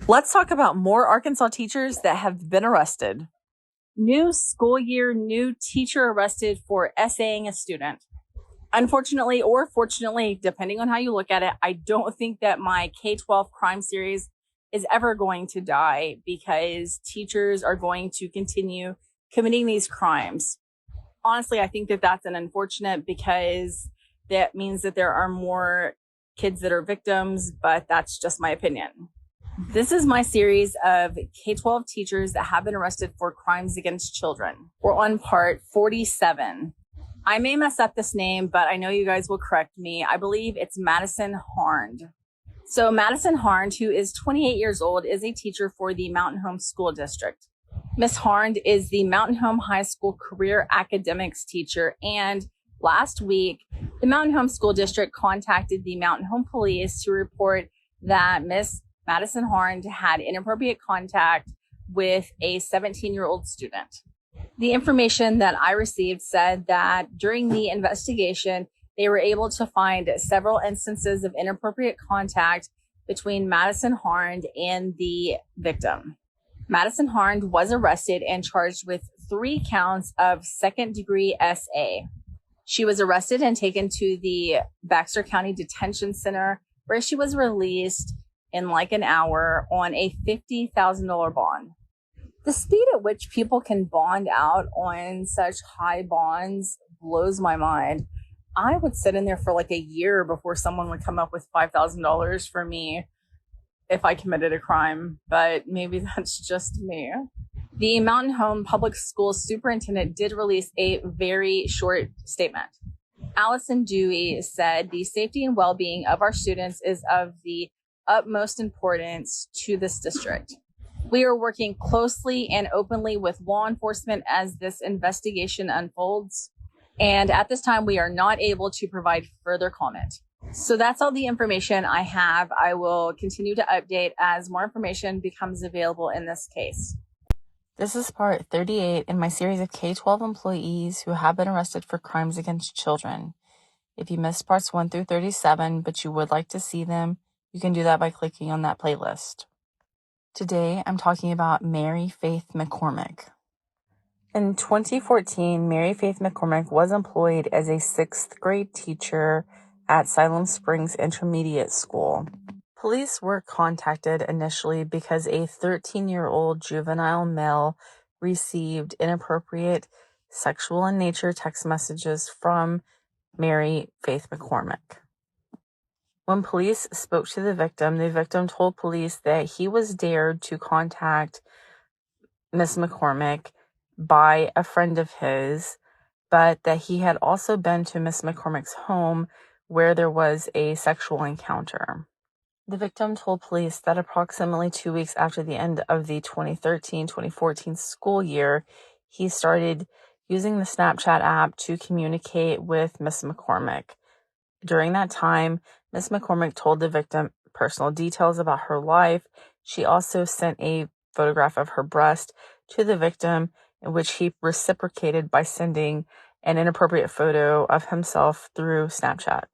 Let's talk about more Arkansas teachers that have been arrested. New school year, new teacher arrested for essaying a student. Unfortunately, or fortunately, depending on how you look at it, I don't think that my K-12 crime series is ever going to die because teachers are going to continue committing these crimes. Honestly, I think that that's an unfortunate because that means that there are more kids that are victims, but that's just my opinion. This is my series of K-12 teachers that have been arrested for crimes against children. We're on part 47. I may mess up this name, but I know you guys will correct me. I believe it's Madison Harned. So Madison Harned, who is 28 years old, is a teacher for the Mountain Home School District. Miss Harned is the Mountain Home High School career academics teacher. And last week, the Mountain Home School District contacted the Mountain Home Police to report that Miss Madison Harned had inappropriate contact with a 17-year-old student. The information that I received said that during the investigation, they were able to find several instances of inappropriate contact between Madison Harned and the victim. Madison Harned was arrested and charged with 3 counts of second-degree SA. She was arrested and taken to the Baxter County Detention Center, where she was released in like an hour on a $50,000 bond. The speed at which people can bond out on such high bonds blows my mind. I would sit in there for like a year before someone would come up with $5,000 for me if I committed a crime, but maybe that's just me. The Mountain Home Public Schools superintendent did release a very short statement. Allison Dewey said, "The safety and well-being of our students is of the utmost importance to this district. We are working closely and openly with law enforcement as this investigation unfolds. And at this time, we are not able to provide further comment." So that's all the information I have. I will continue to update as more information becomes available in this case. This is part 38 in my series of K-12 employees who have been arrested for crimes against children. If you missed parts 1 through 37, but you would like to see them, you can do that by clicking on that playlist. Today, I'm talking about Mary Faith McCormick. In 2014, Mary Faith McCormick was employed as a 6th grade teacher at Siloam Springs Intermediate School. Police were contacted initially because a 13-year-old juvenile male received inappropriate sexual in nature text messages from Mary Faith McCormick. When police spoke to the victim told police that he was dared to contact Miss McCormick by a friend of his, but that he had also been to Miss McCormick's home where there was a sexual encounter. The victim told police that approximately 2 weeks after the end of the 2013-2014 school year, he started using the Snapchat app to communicate with Miss McCormick. During that time, Miss McCormick told the victim personal details about her life. She also sent a photograph of her breast to the victim, in which he reciprocated by sending an inappropriate photo of himself through Snapchat.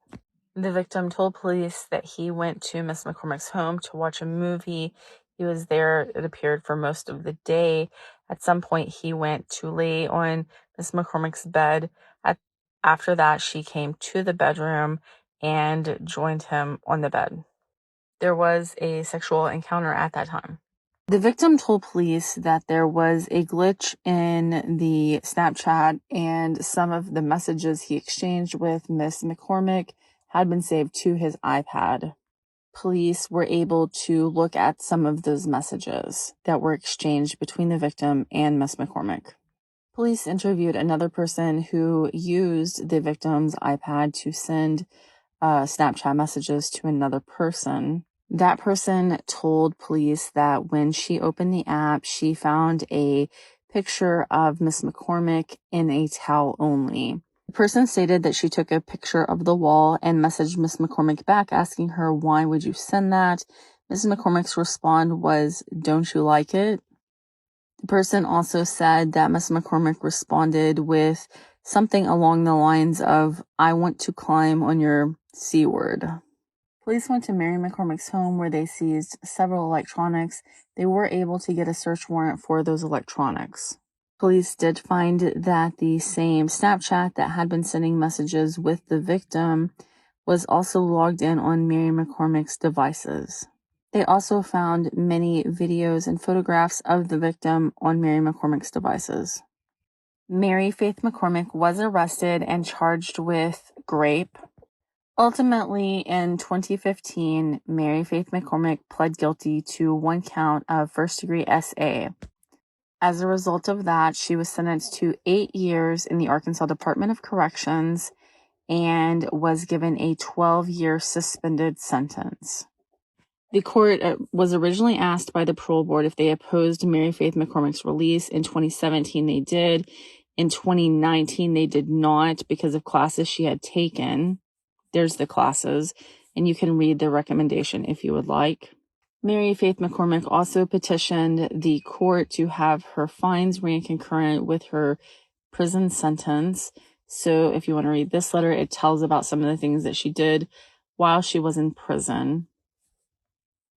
The victim told police that he went to Miss McCormick's home to watch a movie. He was there, it appeared, for most of the day. At some point, he went to lay on Miss McCormick's bed. After that, she came to the bedroom and joined him on the bed. There was a sexual encounter at that time. The victim told police that there was a glitch in the Snapchat and some of the messages he exchanged with Miss McCormick had been saved to his iPad. Police were able to look at some of those messages that were exchanged between the victim and Miss McCormick. Police interviewed another person who used the victim's iPad to send Snapchat messages to another person. That person told police that when she opened the app, she found a picture of Miss McCormick in a towel only. The person stated that she took a picture of the wall and messaged Miss McCormick back asking her, "Why would you send that?" Miss McCormick's response was, "Don't you like it?" The person also said that Miss McCormick responded with something along the lines of, "I want to climb on your C word." Police went to Mary McCormick's home where they seized several electronics. They were able to get a search warrant for those electronics. Police did find that the same Snapchat that had been sending messages with the victim was also logged in on Mary McCormick's devices. They also found many videos and photographs of the victim on Mary McCormick's devices. Mary Faith McCormick was arrested and charged with rape. Ultimately, in 2015, Mary Faith McCormick pled guilty to 1 count of first-degree SA. As a result of that, she was sentenced to 8 years in the Arkansas Department of Corrections and was given a 12-year suspended sentence. The court was originally asked by the parole board if they opposed Mary Faith McCormick's release. In 2017, they did. In 2019, they did not because of classes she had taken. There's the classes, and you can read the recommendation if you would like. Mary Faith McCormick also petitioned the court to have her fines ran concurrent with her prison sentence. So if you want to read this letter, it tells about some of the things that she did while she was in prison.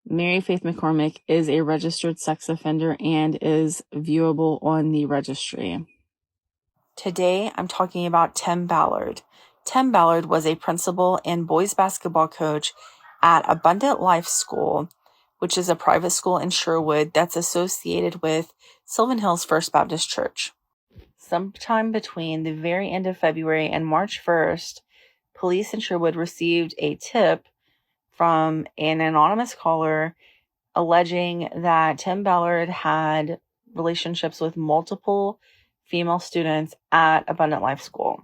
Mary Faith McCormick is a registered sex offender and is viewable on the registry. Today, I'm talking about Tim Ballard. Tim Ballard was a principal and boys basketball coach at Abundant Life School, which is a private school in Sherwood that's associated with Sylvan Hills First Baptist Church. Sometime between the very end of February and March 1st, police in Sherwood received a tip from an anonymous caller alleging that Tim Ballard had relationships with multiple female students at Abundant Life School.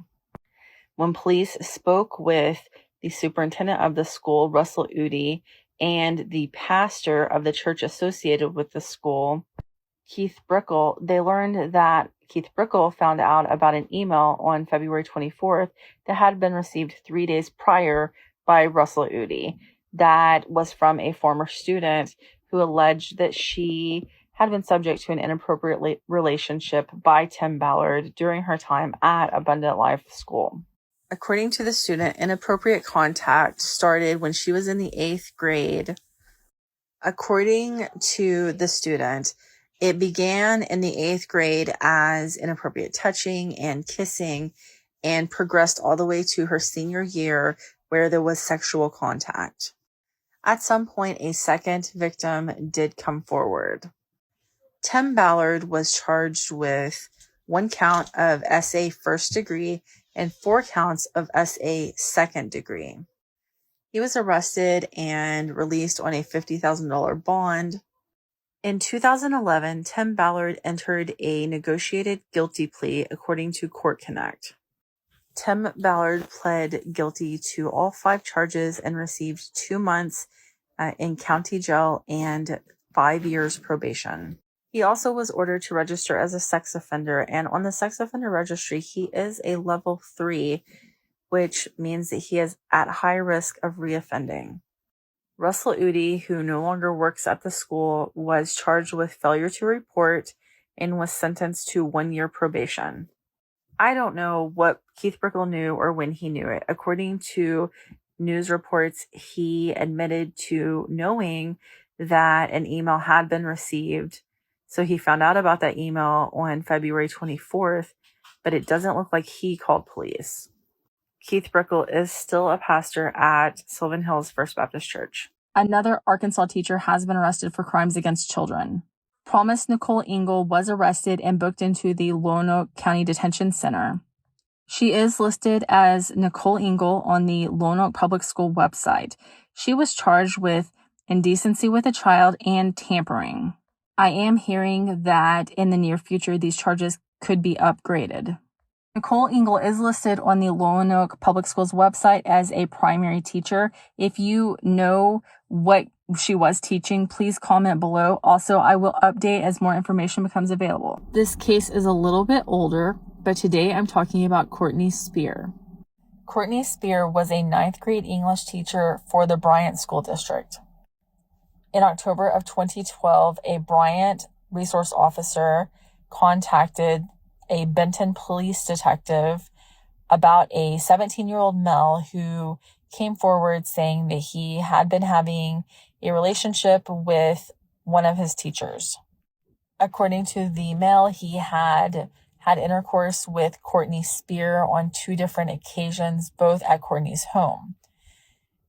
When police spoke with the superintendent of the school, Russell Udy, and the pastor of the church associated with the school, Keith Brickle, they learned that Keith Brickle found out about an email on February 24th that had been received 3 days prior by Russell Udy. That was from a former student who alleged that she had been subject to an inappropriate relationship by Tim Ballard during her time at Abundant Life School. According to the student, inappropriate contact started when she was in the 8th grade. According to the student, it began in the 8th grade as inappropriate touching and kissing and progressed all the way to her senior year where there was sexual contact. At some point, a second victim did come forward. Tim Ballard was charged with 1 count of SA first degree and 4 counts of SA second degree. He was arrested and released on a $50,000 bond. In 2011, Tim Ballard entered a negotiated guilty plea according to Court Connect. Tim Ballard pled guilty to all 5 charges and received 2 months in county jail and 5 years probation. He also was ordered to register as a sex offender, and on the sex offender registry, he is a level 3, which means that he is at high risk of reoffending. Russell Udy, who no longer works at the school, was charged with failure to report and was sentenced to 1 year probation. I don't know what Keith Brickle knew or when he knew it. According to news reports, he admitted to knowing that an email had been received. So he found out about that email on February 24th, but it doesn't look like he called police. Keith Brickle is still a pastor at Sylvan Hills First Baptist Church. Another Arkansas teacher has been arrested for crimes against children. Promise Nichole Ingle was arrested and booked into the Lonoke County Detention Center. She is listed as Nichole Ingle on the Lonoke Public School website. She was charged with indecency with a child and tampering. I am hearing that in the near future, these charges could be upgraded. Nichole Ingle is listed on the Lonoke Public Schools website as a primary teacher. If you know what she was teaching, please comment below. Also, I will update as more information becomes available. This case is a little bit older, but today I'm talking about Courtney Speer. Courtney Speer was a 9th grade English teacher for the Bryant School District. In October of 2012, a Bryant resource officer contacted a Benton police detective about a 17-year-old male who came forward saying that he had been having a relationship with one of his teachers. According to the mail, he had intercourse with Courtney Speer on 2 different occasions, both at Courtney's home.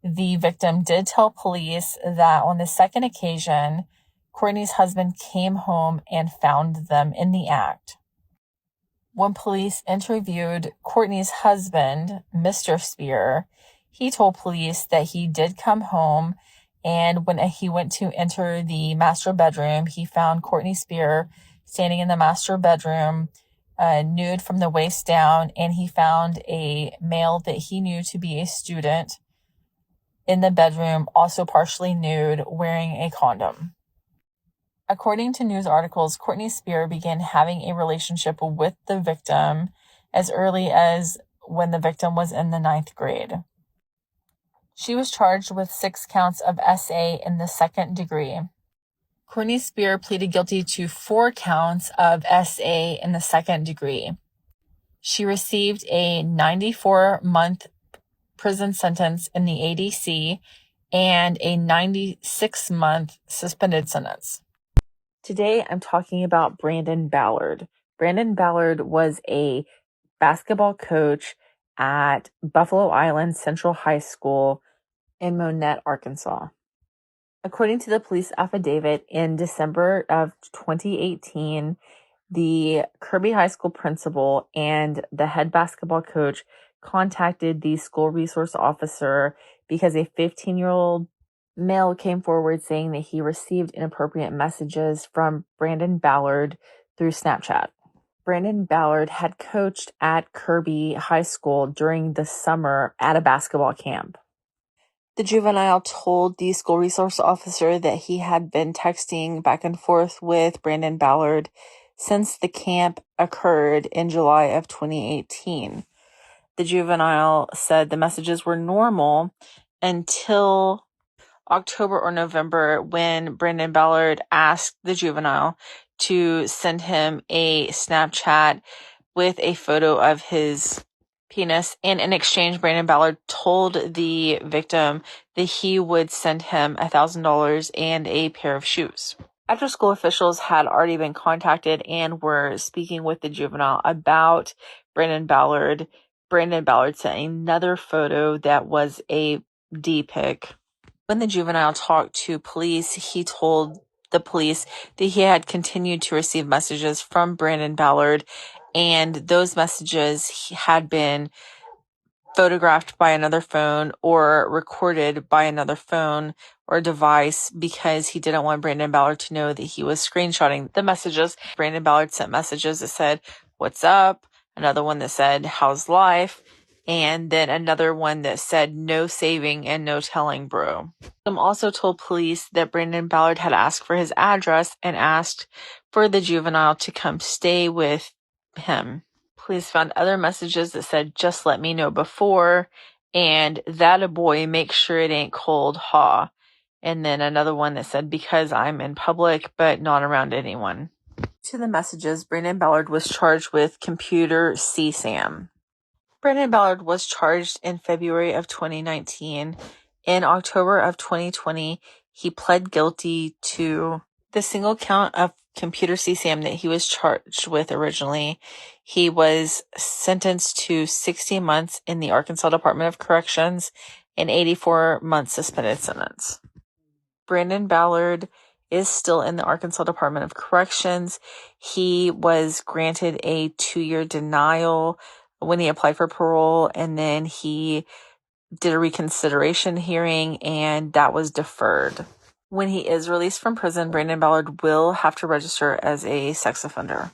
The victim did tell police that on the second occasion, Courtney's husband came home and found them in the act. When police interviewed Courtney's husband, Mr. Speer, he told police that he did come home, and when he went to enter the master bedroom, he found Courtney Speer standing in the master bedroom, nude from the waist down, and he found a male that he knew to be a student in the bedroom, also partially nude, wearing a condom. According to news articles, Courtney Speer began having a relationship with the victim as early as when the victim was in the 9th grade. She was charged with 6 counts of SA in the 2nd degree. Courtney Speer pleaded guilty to 4 counts of SA in the 2nd degree. She received a 94-month prison sentence in the ADC and a 96-month suspended sentence. Today, I'm talking about Brandon Ballard. Brandon Ballard was a basketball coach at Buffalo Island Central High School in Monette, Arkansas. According to the police affidavit, in December of 2018, the Kirby High School principal and the head basketball coach contacted the school resource officer because a 15-year-old male came forward saying that he received inappropriate messages from Brandon Ballard through Snapchat. Brandon Ballard had coached at Kirby High School during the summer at a basketball camp. The juvenile told the school resource officer that he had been texting back and forth with Brandon Ballard since the camp occurred in July of 2018. The juvenile said the messages were normal until October or November, when Brandon Ballard asked the juvenile to send him a Snapchat with a photo of his penis. And in exchange, Brandon Ballard told the victim that he would send him $1,000 and a pair of shoes. After school officials had already been contacted and were speaking with the juvenile about Brandon Ballard sent another photo that was a D pic. When the juvenile talked to police, he told the police that he had continued to receive messages from Brandon Ballard, and those messages had been photographed by another phone or recorded by another phone or device because he didn't want Brandon Ballard to know that he was screenshotting the messages. Brandon Ballard sent messages that said, "What's up?" Another one that said, "How's life?" And then another one that said, "No saving and no telling, bro." Some also told police that Brandon Ballard had asked for his address and asked for the juvenile to come stay with him. Police found other messages that said, "Just let me know before," and "That a boy, make sure it ain't cold, ha." And then another one that said, "Because I'm in public, but not around anyone." To the messages, Brandon Ballard was charged with computer CSAM. Brandon Ballard was charged in February of 2019. In October of 2020, he pled guilty to the single count of computer CSAM that he was charged with originally. He was sentenced to 60 months in the Arkansas Department of Corrections and 84 months suspended sentence. Brandon Ballard is still in the Arkansas Department of Corrections. He was granted a 2-year denial when he applied for parole, and then he did a reconsideration hearing, and that was deferred. When he is released from prison, Brandon Ballard will have to register as a sex offender.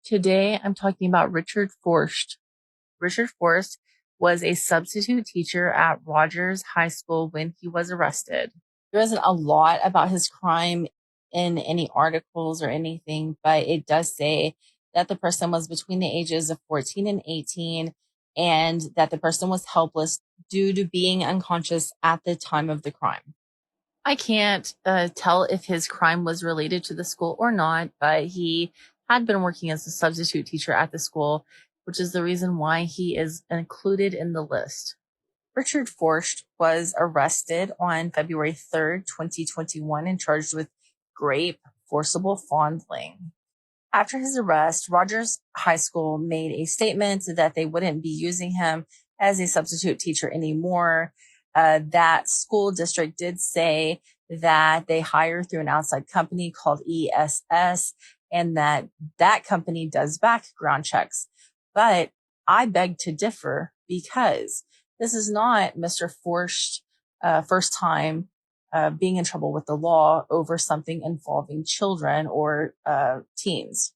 Today, I'm talking about Richard Forcht. Richard Forcht was a substitute teacher at Rogers High School when he was arrested. There isn't a lot about his crime in any articles or anything, but it does say that the person was between the ages of 14 and 18 and that the person was helpless due to being unconscious at the time of the crime. I can't tell if his crime was related to the school or not, but he had been working as a substitute teacher at the school, which is the reason why he is included in the list. Richard Forcht was arrested on February 3rd, 2021, and charged with grape forcible fondling. After his arrest, Rogers High School made a statement that they wouldn't be using him as a substitute teacher anymore. That school district did say that they hire through an outside company called ESS, and that company does background checks. But I beg to differ, because this is not Mr. Forcht's first time being in trouble with the law over something involving children or teens.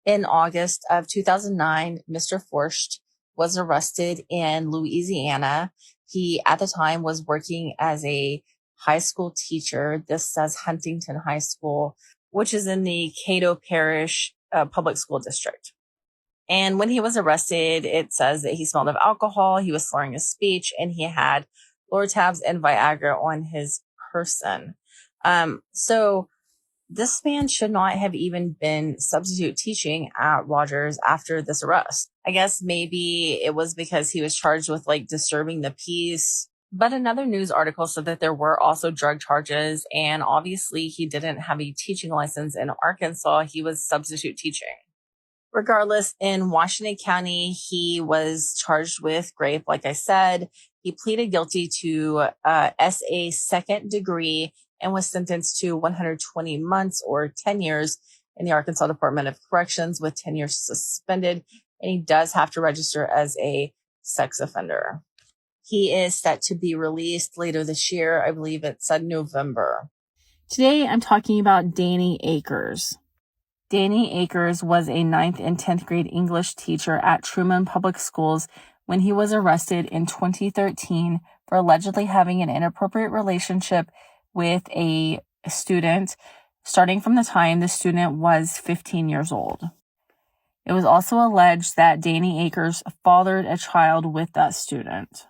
In August of 2009, Mr. Forcht was arrested in Louisiana. He, at the time, was working as a high school teacher. This says Huntington High School, which is in the Cato Parish Public School District. And when he was arrested, it says that he smelled of alcohol, he was slurring his speech, and he had Lortabs and Viagra on his person. So this man should not have even been substitute teaching at Rogers after this arrest. I guess maybe it was because he was charged with disturbing the peace. But another news article said that there were also drug charges, and obviously he didn't have a teaching license in Arkansas. He was substitute teaching. Regardless, in Washington County, he was charged with grape, like I said. He pleaded guilty to SA second degree and was sentenced to 120 months or 10 years in the Arkansas Department of Corrections, with 10 years suspended. And he does have to register as a sex offender. He is set to be released later this year. I believe it said November. Today, I'm talking about Danny Akers. Danny Akers was a 9th and 10th grade English teacher at Truman Public Schools when he was arrested in 2013 for allegedly having an inappropriate relationship with a student, starting from the time the student was 15 years old. It was also alleged that Danny Akers fathered a child with that student.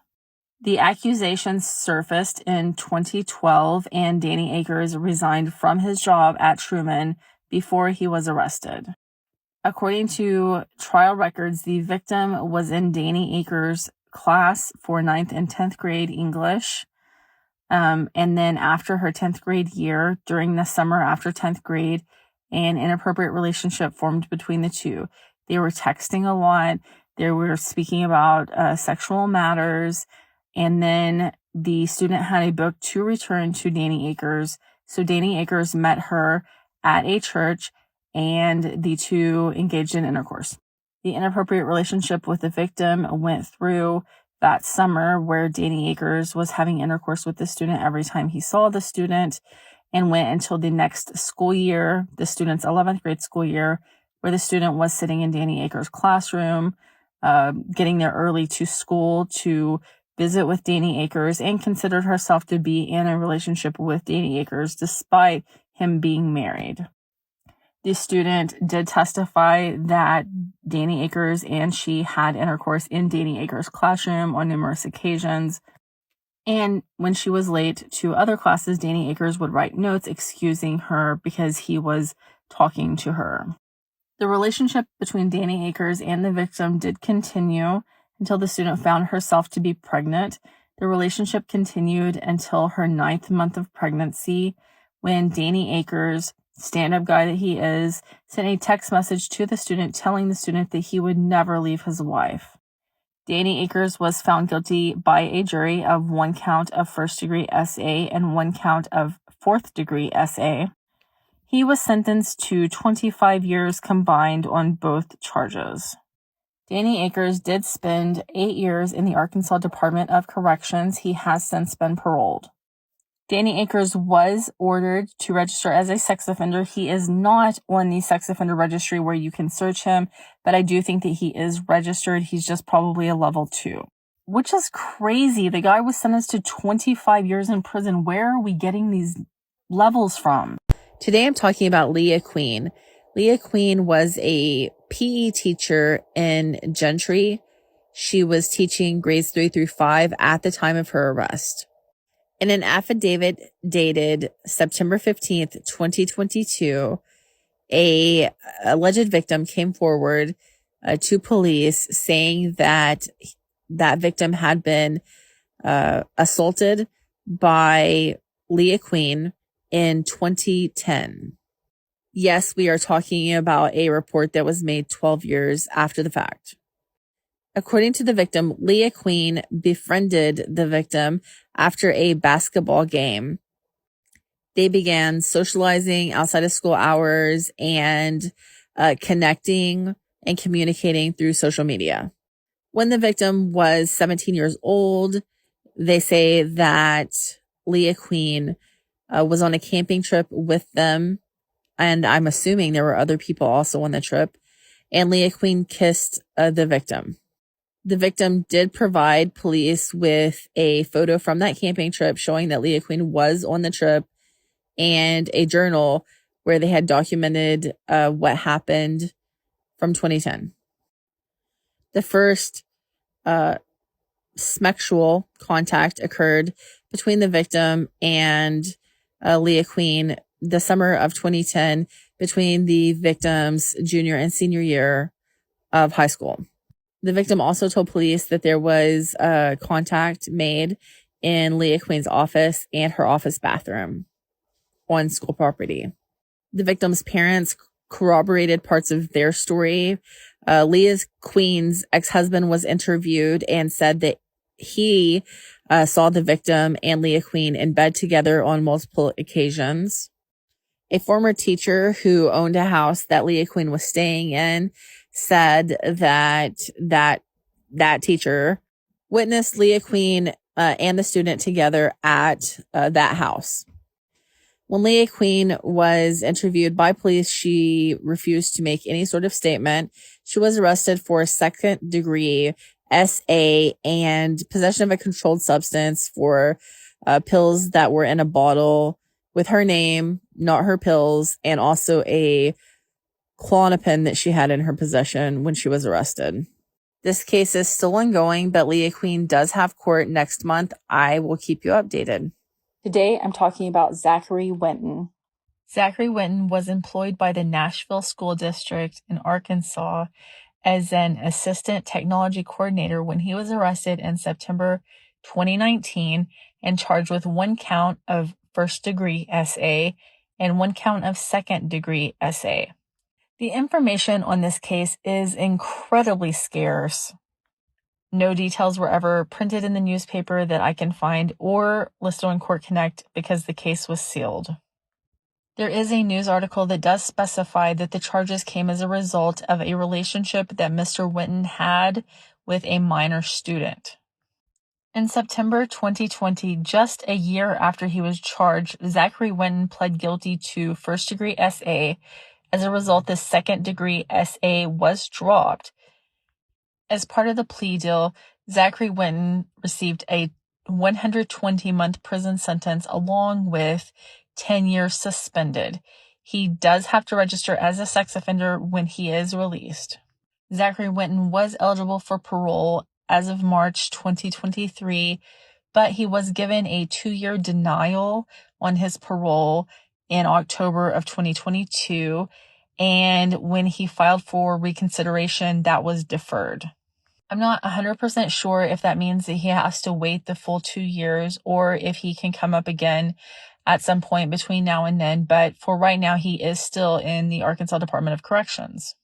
The accusations surfaced in 2012, and Danny Akers resigned from his job at Truman before he was arrested. According to trial records, the victim was in Danny Akers' class for 9th and 10th grade English. And then after her 10th grade year, during the summer after 10th grade, an inappropriate relationship formed between the two. They were texting a lot. They were speaking about sexual matters. And then the student had a book to return to Danny Akers. So Danny Akers met her at a church, and the two engaged in intercourse. The inappropriate relationship with the victim went through that summer, where Danny Akers was having intercourse with the student every time he saw the student, and went until the next school year, the student's 11th grade school year, where the student was sitting in Danny Akers' classroom, getting there early to school to visit with Danny Akers, and considered herself to be in a relationship with Danny Akers despite him being married. The student did testify that Danny Akers and she had intercourse in Danny Akers' classroom on numerous occasions. And when she was late to other classes, Danny Akers would write notes excusing her because he was talking to her. The relationship between Danny Akers and the victim did continue until the student found herself to be pregnant. The relationship continued until her 9th month of pregnancy, when Danny Akers, stand-up guy that he is, sent a text message to the student telling the student that he would never leave his wife. Danny Akers was found guilty by a jury of 1 count of first-degree SA and 1 count of fourth-degree SA. He was sentenced to 25 years combined on both charges. Danny Akers did spend 8 years in the Arkansas Department of Corrections. He has since been paroled. Danny Akers was ordered to register as a sex offender. He is not on the sex offender registry where you can search him, but I do think that he is registered. He's just probably a level 2, which is crazy. The guy was sentenced to 25 years in prison. Where are we getting these levels from? Today I'm talking about Leah Queen. Leah Queen was a PE teacher in Gentry. She was teaching grades 3 through 5 at the time of her arrest. In an affidavit dated September 15th, 2022, a alleged victim came forward to police saying that that victim had been assaulted by Leah Queen in 2010. Yes, we are talking about a report that was made 12 years after the fact. According to the victim, Leah Queen befriended the victim after a basketball game. They began socializing outside of school hours and connecting and communicating through social media. When the victim was 17 years old, they say that Leah Queen was on a camping trip with them. And I'm assuming there were other people also on the trip. And Leah Queen kissed the victim. The victim did provide police with a photo from that camping trip showing that Leah Queen was on the trip and a journal where they had documented what happened from 2010. The first sexual contact occurred between the victim and Leah Queen the summer of 2010 between the victim's junior and senior year of high school. The victim also told police that there was contact made in Leah Queen's office and her office bathroom on school property. The victim's parents corroborated parts of their story. Leah Queen's ex-husband was interviewed and said that he saw the victim and Leah Queen in bed together on multiple occasions. A former teacher who owned a house that Leah Queen was staying in said that teacher witnessed Leah Queen and the student together at that house. When Leah Queen was interviewed by police, she refused to make any sort of statement. She was arrested for second-degree SA and possession of a controlled substance for pills that were in a bottle with her name, not her pills, and also a Klonopin that she had in her possession when she was arrested. This case is still ongoing, but Leah Queen does have court next month. I will keep you updated. Today, I'm talking about Zachary Whitton. Zachary Whitton was employed by the Nashville School District in Arkansas as an assistant technology coordinator when he was arrested in September 2019 and charged with 1 count of first-degree SA and 1 count of second-degree SA. The information on this case is incredibly scarce. No details were ever printed in the newspaper that I can find or listed on Court Connect because the case was sealed. There is a news article that does specify that the charges came as a result of a relationship that Mr. Winton had with a minor student. In September 2020, just a year after he was charged, Zachary Whitton pled guilty to first-degree SA. As a result, the second-degree SA was dropped. As part of the plea deal, Zachary Whitton received a 120-month prison sentence along with 10 years suspended. He does have to register as a sex offender when he is released. Zachary Whitton was eligible for parole as of March 2023, but he was given a 2-year denial on his parole in October of 2022, and when he filed for reconsideration, that was deferred. I'm not 100% sure if that means that he has to wait the full 2 years or if he can come up again at some point between now and then, but for right now, he is still in the Arkansas Department of Corrections.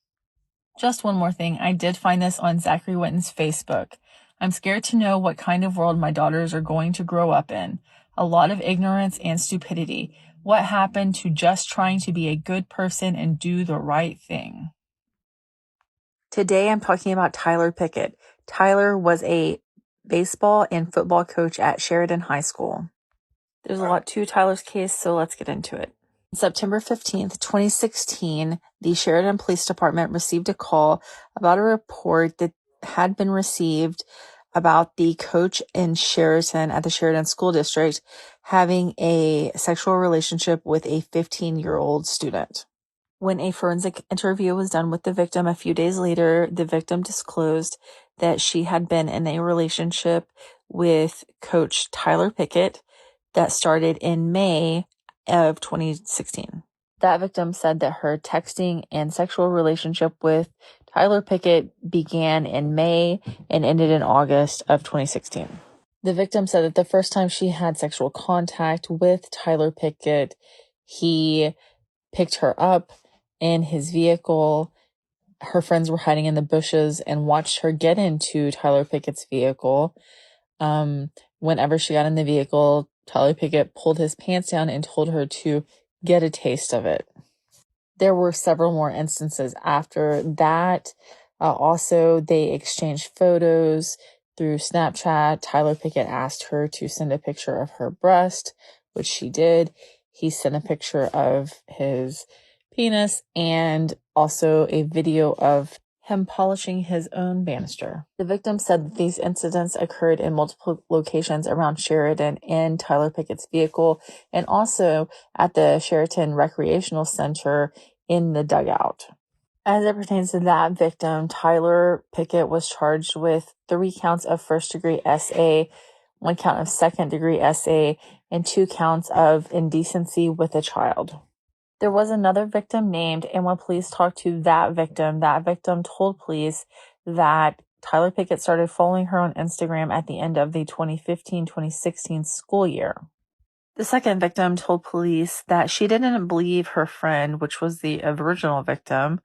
Just one more thing. I did find this on Zachary Whitton's Facebook. I'm scared to know what kind of world my daughters are going to grow up in. A lot of ignorance and stupidity. What happened to just trying to be a good person and do the right thing? Today, I'm talking about Tyler Pickett. Tyler was a baseball and football coach at Sheridan High School. There's a lot to Tyler's case, so let's get into it. On September 15th, 2016, the Sheridan Police Department received a call about a report that had been received about the coach in Sheridan at the Sheridan School District having a sexual relationship with a 15-year-old student. When a forensic interview was done with the victim a few days later, the victim disclosed that she had been in a relationship with Coach Tyler Pickett that started in May of 2016. That victim said that her texting and sexual relationship with Tyler Pickett began in May and ended in August of 2016. The victim said that the first time she had sexual contact with Tyler Pickett, he picked her up in his vehicle. Her friends were hiding in the bushes and watched her get into Tyler Pickett's vehicle. Whenever she got in the vehicle, Tyler Pickett pulled his pants down and told her to get a taste of it. There were several more instances after that. Also, they exchanged photos through Snapchat. Tyler Pickett asked her to send a picture of her breast, which she did. He sent a picture of his penis and also a video of him polishing his own banister. The victim said that these incidents occurred in multiple locations around Sheridan in Tyler Pickett's vehicle and also at the Sheridan Recreational Center in the dugout. As it pertains to that victim, Tyler Pickett was charged with 3 counts of first-degree SA, 1 count of second-degree SA, and 2 counts of indecency with a child. There was another victim named, and when police talked to that victim told police that Tyler Pickett started following her on Instagram at the end of the 2015-2016 school year. The second victim told police that she didn't believe her friend, which was the original victim,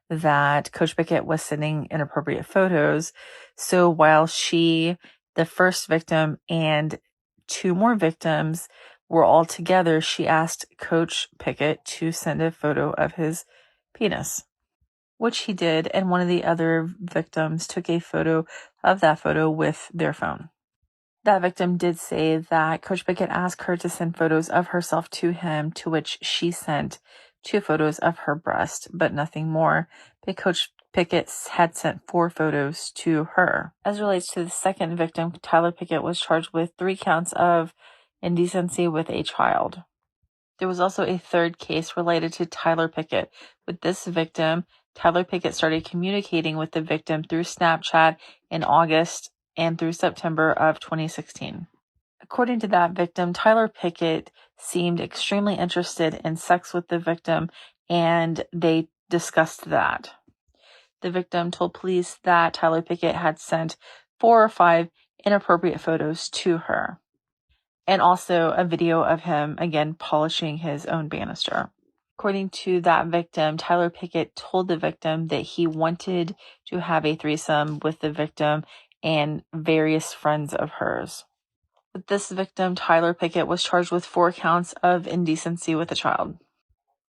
that Coach Pickett was sending inappropriate photos. So while she, the first victim, and 2 more victims were all together, she asked Coach Pickett to send a photo of his penis, which he did, and one of the other victims took a photo of that photo with their phone. That victim did say that Coach Pickett asked her to send photos of herself to him, to which she sent 2 photos of her breast, but nothing more. But Coach Pickett had sent 4 photos to her. As relates to the second victim, Tyler Pickett was charged with 3 counts of indecency with a child. There was also a third case related to Tyler Pickett. With this victim, Tyler Pickett started communicating with the victim through Snapchat in August and through September of 2016. According to that victim, Tyler Pickett seemed extremely interested in sex with the victim, and they discussed that. The victim told police that Tyler Pickett had sent 4 or 5 inappropriate photos to her, and also a video of him, again, polishing his own banister. According to that victim, Tyler Pickett told the victim that he wanted to have a threesome with the victim and various friends of hers. With this victim, Tyler Pickett was charged with 4 counts of indecency with a child.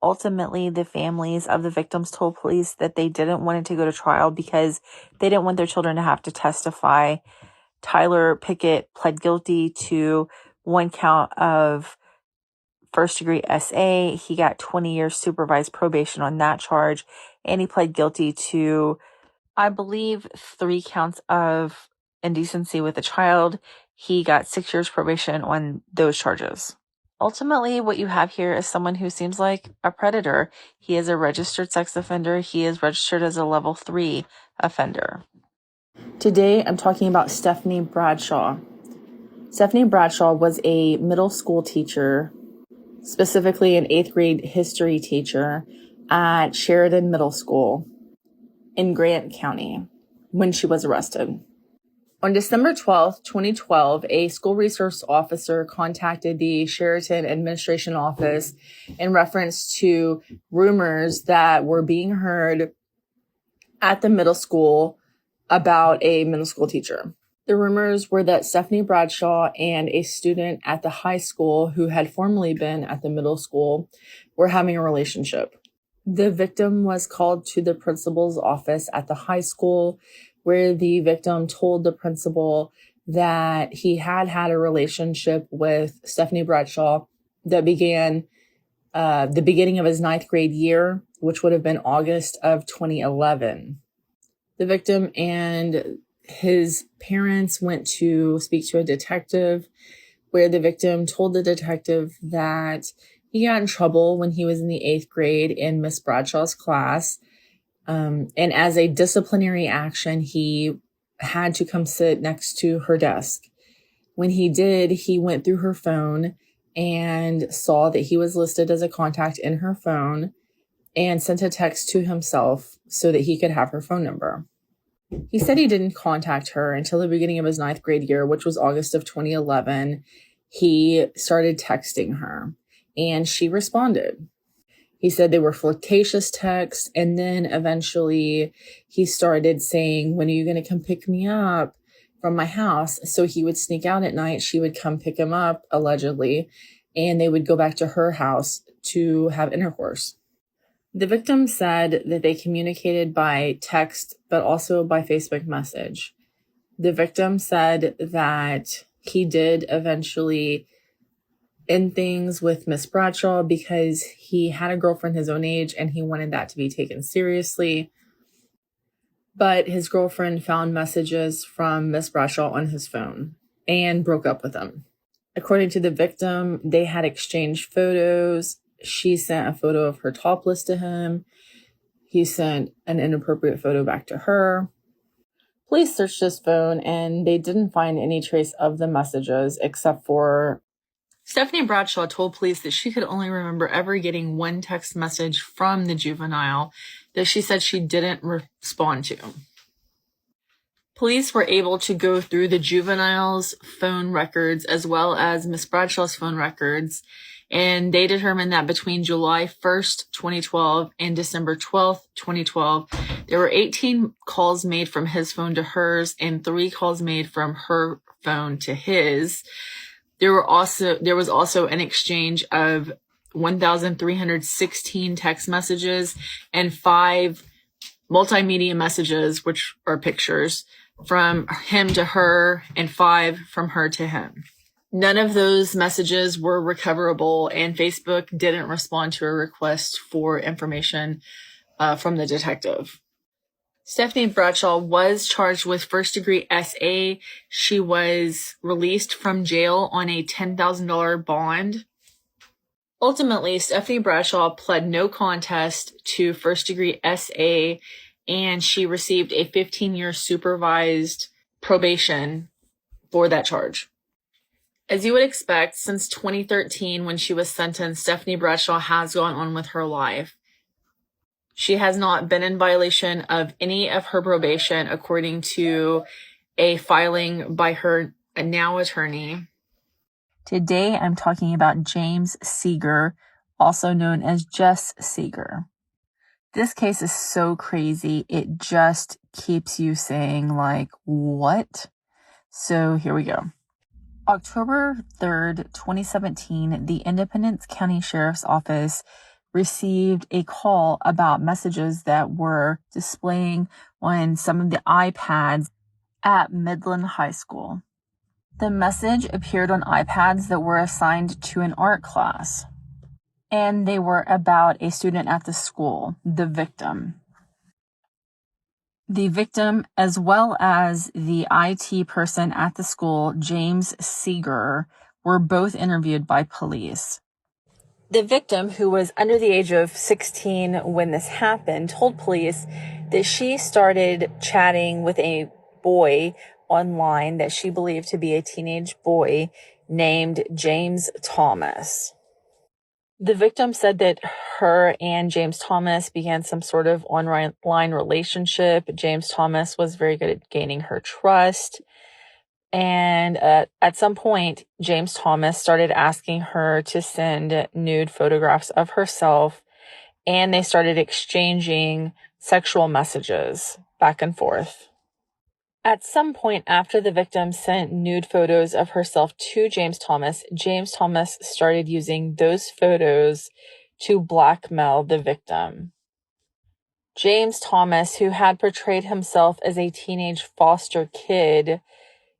Ultimately, the families of the victims told police that they didn't want it to go to trial because they didn't want their children to have to testify. Tyler Pickett pled guilty to 1 count of first-degree SA. He got 20 years supervised probation on that charge, and he pled guilty to, I believe, 3 counts of indecency with a child. He got 6 years probation on those charges. Ultimately, what you have here is someone who seems like a predator. He is a registered sex offender. He is registered as a level 3 offender. Today, I'm talking about Stephanie Bradshaw. Stephanie Bradshaw was a middle school teacher, specifically an 8th grade history teacher at Sheridan Middle School in Grant County when she was arrested. On December 12th, 2012, a school resource officer contacted the Sheridan Administration Office in reference to rumors that were being heard at the middle school about a middle school teacher. The rumors were that Stephanie Bradshaw and a student at the high school who had formerly been at the middle school were having a relationship. The victim was called to the principal's office at the high school, where the victim told the principal that he had had a relationship with Stephanie Bradshaw that began the beginning of his 9th grade year, which would have been August of 2011. The victim and his parents went to speak to a detective, where the victim told the detective that he got in trouble when he was in the 8th grade in Miss Bradshaw's class. And as a disciplinary action, he had to come sit next to her desk. When he did, he went through her phone and saw that he was listed as a contact in her phone and sent a text to himself so that he could have her phone number. He said he didn't contact her until the beginning of his 9th grade year, which was August of 2011. He started texting her, and she responded. He said they were flirtatious texts, and then eventually he started saying, "When are you going to come pick me up from my house?" So he would sneak out at night. She would come pick him up, allegedly, and they would go back to her house to have intercourse. The victim said that they communicated by text, but also by Facebook message. The victim said that he did eventually end things with Miss Bradshaw because he had a girlfriend his own age and he wanted that to be taken seriously. But his girlfriend found messages from Miss Bradshaw on his phone and broke up with him. According to the victim, they had exchanged photos. She sent a photo of her topless to him. He sent an inappropriate photo back to her. Police searched his phone and they didn't find any trace of the messages except for Stephanie Bradshaw told police that she could only remember ever getting one text message from the juvenile that she said she didn't respond to. Police were able to go through the juvenile's phone records as well as Miss Bradshaw's phone records, and they determined that between July 1st, 2012 and December 12th, 2012, there were 18 calls made from his phone to hers and 3 calls made from her phone to his. There was also an exchange of 1,316 text messages and 5 multimedia messages, which are pictures, from him to her and 5 from her to him. None of those messages were recoverable, and Facebook didn't respond to a request for information from the detective. Stephanie Bradshaw was charged with first-degree SA. She was released from jail on a $10,000 bond. Ultimately, Stephanie Bradshaw pled no contest to first-degree SA, and she received a 15-year supervised probation for that charge. As you would expect, since 2013, when she was sentenced, Stephanie Bradshaw has gone on with her life. She has not been in violation of any of her probation, according to a filing by her now attorney. Today, I'm talking about James Seager, also known as just Seager. This case is so crazy, it just keeps you saying, like, what? So here we go. October 3rd, 2017, the Independence County Sheriff's Office received a call about messages that were displaying on some of the iPads at Midland High School. The message appeared on iPads that were assigned to an art class, and they were about a student at the school, the victim. The victim, as well as the IT person at the school, James Seger, were both interviewed by police. The victim, who was under the age of 16 when this happened, told police that she started chatting with a boy online that she believed to be a teenage boy named James Thomas. The victim said that her and James Thomas began some sort of online relationship. James Thomas was very good at gaining her trust. And at some point, James Thomas started asking her to send nude photographs of herself, and they started exchanging sexual messages back and forth. At some point after the victim sent nude photos of herself to James Thomas started using those photos to blackmail the victim. James Thomas, who had portrayed himself as a teenage foster kid,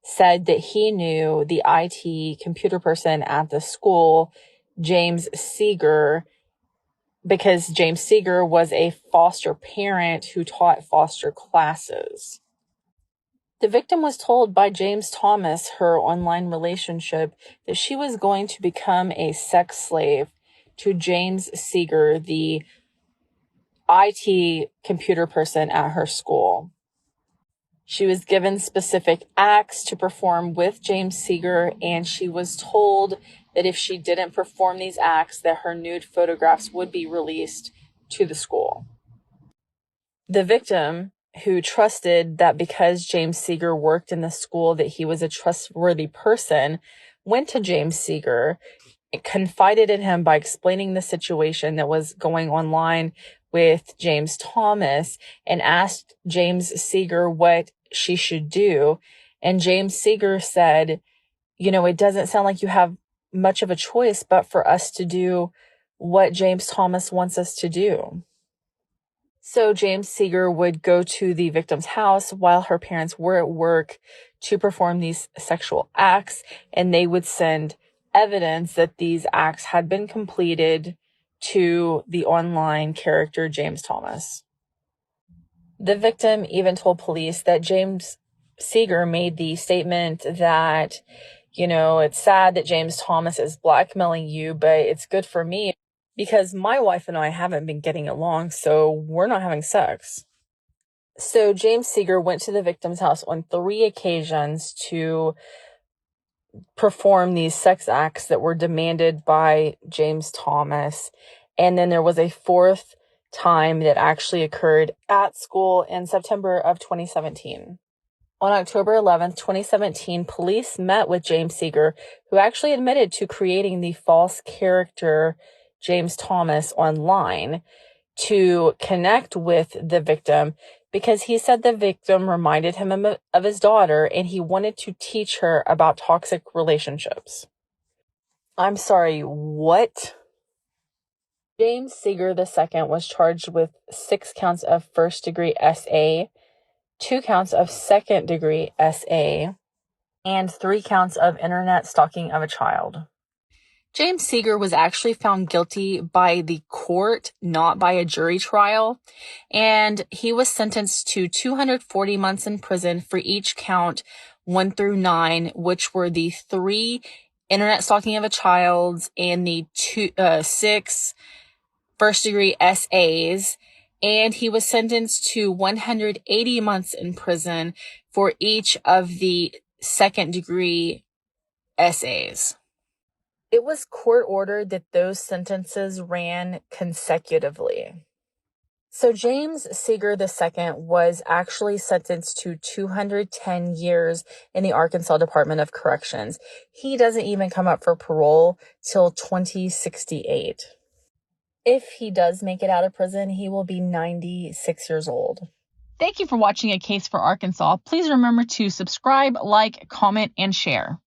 said that he knew the IT computer person at the school, James Seger, because James Seger was a foster parent who taught foster classes. The victim was told by James Thomas, her online relationship, that she was going to become a sex slave to James Seger, the IT computer person at her school. She was given specific acts to perform with James Seger, and she was told that if she didn't perform these acts, that her nude photographs would be released to the school. The victim, who trusted that because James Seager worked in the school that he was a trustworthy person, went to James Seager, confided in him by explaining the situation that was going online with James Thomas, and asked James Seager what she should do. And James Seager said, it doesn't sound like you have much of a choice but for us to do what James Thomas wants us to do. So James Seager would go to the victim's house while her parents were at work to perform these sexual acts, and they would send evidence that these acts had been completed to the online character James Thomas. The victim even told police that James Seager made the statement that, it's sad that James Thomas is blackmailing you, but it's good for me because my wife and I haven't been getting along, so we're not having sex. So James Seager went to the victim's house on 3 occasions to perform these sex acts that were demanded by James Thomas. And then there was a 4th time that actually occurred at school in September of 2017. On October 11th, 2017, police met with James Seager, who actually admitted to creating the false character James Thomas online to connect with the victim because he said the victim reminded him of his daughter and he wanted to teach her about toxic relationships. I'm sorry, what? James Seager II was charged with 6 counts of first-degree SA, 2 counts of second-degree SA, and 3 counts of internet stalking of a child. James Seager was actually found guilty by the court, not by a jury trial, and he was sentenced to 240 months in prison for each count 1 through 9, which were the 3 internet stalking of a child and the 6 first-degree SAs, and he was sentenced to 180 months in prison for each of the second-degree SAs. It was court ordered that those sentences ran consecutively. So James Seager II was actually sentenced to 210 years in the Arkansas Department of Corrections. He doesn't even come up for parole till 2068. If he does make it out of prison, he will be 96 years old. Thank you for watching A Case for Arkansas. Please remember to subscribe, like, comment, and share.